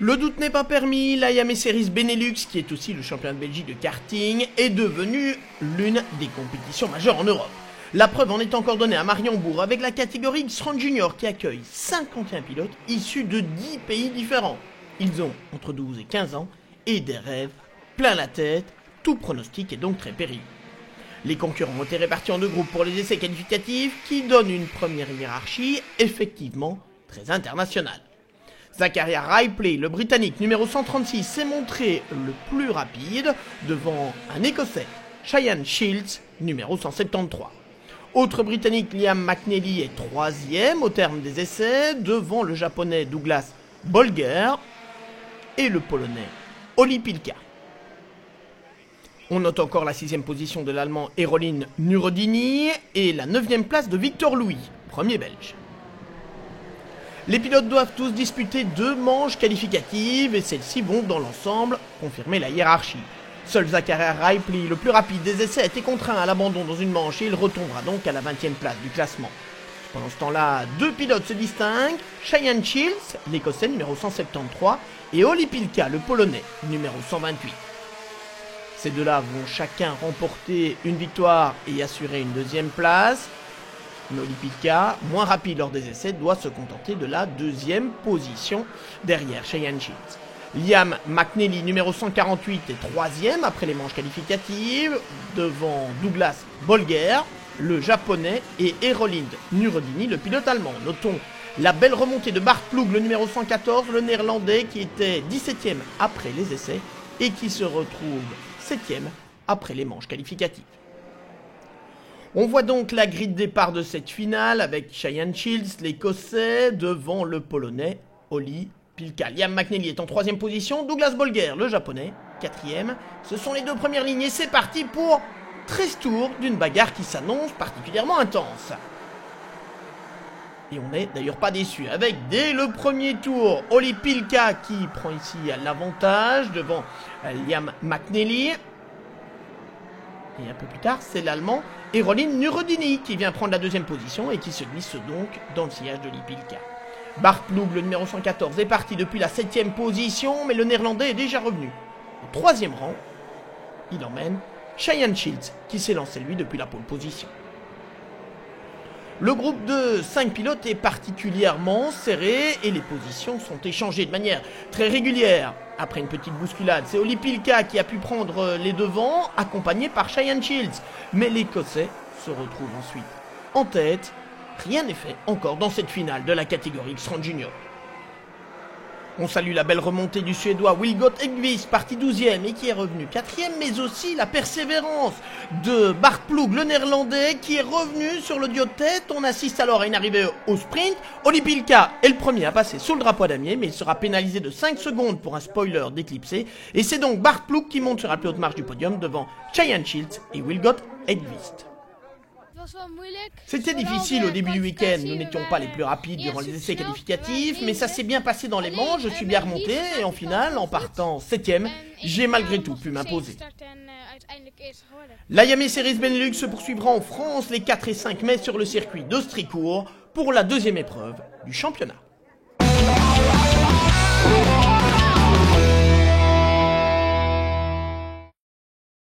Le doute n'est pas permis, la Yamaha Series Benelux, qui est aussi le championnat de Belgique de karting, est devenue l'une des compétitions majeures en Europe. La preuve en est encore donnée à Mariembourg avec la catégorie X-Round Junior qui accueille 51 pilotes issus de 10 pays différents. Ils ont entre 12 et 15 ans et des rêves plein la tête, tout pronostic est donc très périlleux. Les concurrents ont été répartis en deux groupes pour les essais qualificatifs qui donnent une première hiérarchie effectivement très internationale. Zachariah Ripley, le Britannique numéro 136, s'est montré le plus rapide devant un Écossais, Cheyenne Shields, numéro 173. Autre Britannique, Liam McNally, est troisième au terme des essais devant le Japonais Douglas Bolger et le Polonais Oli Pilka. On note encore la 6e position de l'Allemand Erolin Nurodini et la 9e place de Victor Louis, premier Belge. Les pilotes doivent tous disputer 2 manches qualificatives et celles-ci vont dans l'ensemble confirmer la hiérarchie. Seul Zachariah Ripley, le plus rapide des essais, a été contraint à l'abandon dans une manche et il retombera donc à la 20e place du classement. Pendant ce temps-là, 2 pilotes se distinguent, Cheyenne Shields, l'Écossais numéro 173, et Oli Pilka, le Polonais numéro 128. Ces deux-là vont chacun remporter une victoire et assurer une 2e place. Mais Oli Pilka, moins rapide lors des essais, doit se contenter de la 2e position derrière Cheyenne Shields. Liam McNally, numéro 148, est 3e après les manches qualificatives, devant Douglas Bolger, le japonais, et Erolin Nurodini, le pilote allemand. Notons la belle remontée de Bart Ploeg, le numéro 114, le néerlandais, qui était 17e après les essais et qui se retrouve 7e après les manches qualificatives. On voit donc la grille de départ de cette finale avec Cheyenne Shields, l'Écossais, devant le Polonais Oli Pilka. Liam McNally est en 3e position, Douglas Bolger, le Japonais, 4e. Ce sont les 2 premières lignes et c'est parti pour 13 tours d'une bagarre qui s'annonce particulièrement intense. Et on n'est d'ailleurs pas déçu, avec dès le premier tour, Oli Pilka qui prend ici l'avantage devant Liam McNally. Et un peu plus tard, c'est l'Allemand Erolin Nurodini qui vient prendre la 2e position et qui se glisse donc dans le sillage de Oli Pilka. Bart Ploeg, le numéro 114, est parti depuis la 7e position, mais le néerlandais est déjà revenu au 3e rang. Il emmène Cheyenne Shields qui s'est lancé lui depuis la pole position. Le groupe de 5 pilotes est particulièrement serré et les positions sont échangées de manière très régulière. Après une petite bousculade, c'est Oli Pilka qui a pu prendre les devants, accompagné par Cheyenne Shields. Mais l'Écossais se retrouve ensuite en tête. Rien n'est fait encore dans cette finale de la catégorie X-Round Junior. On salue la belle remontée du Suédois Vilgot Ekqvist, parti 12e et qui est revenu 4e, mais aussi la persévérance de Bart Ploeg, le néerlandais, qui est revenu sur le duo de tête. On assiste alors à une arrivée au sprint. Oli Pilka est le premier à passer sous le drapeau à damier, mais il sera pénalisé de 5 secondes pour un spoiler d'éclipsé. Et c'est donc Bart Ploeg qui monte sur la plus haute marche du podium devant Cheyenne Shields et Vilgot Ekqvist. C'était difficile au début du week-end, nous n'étions pas les plus rapides durant les essais qualificatifs, mais ça s'est bien passé dans les manches, je suis bien remonté et en finale, en partant 7e, j'ai malgré tout pu m'imposer. La Yamaha Series Benelux se poursuivra en France les 4 et 5 mai sur le circuit d'Austricourt pour la 2e épreuve du championnat.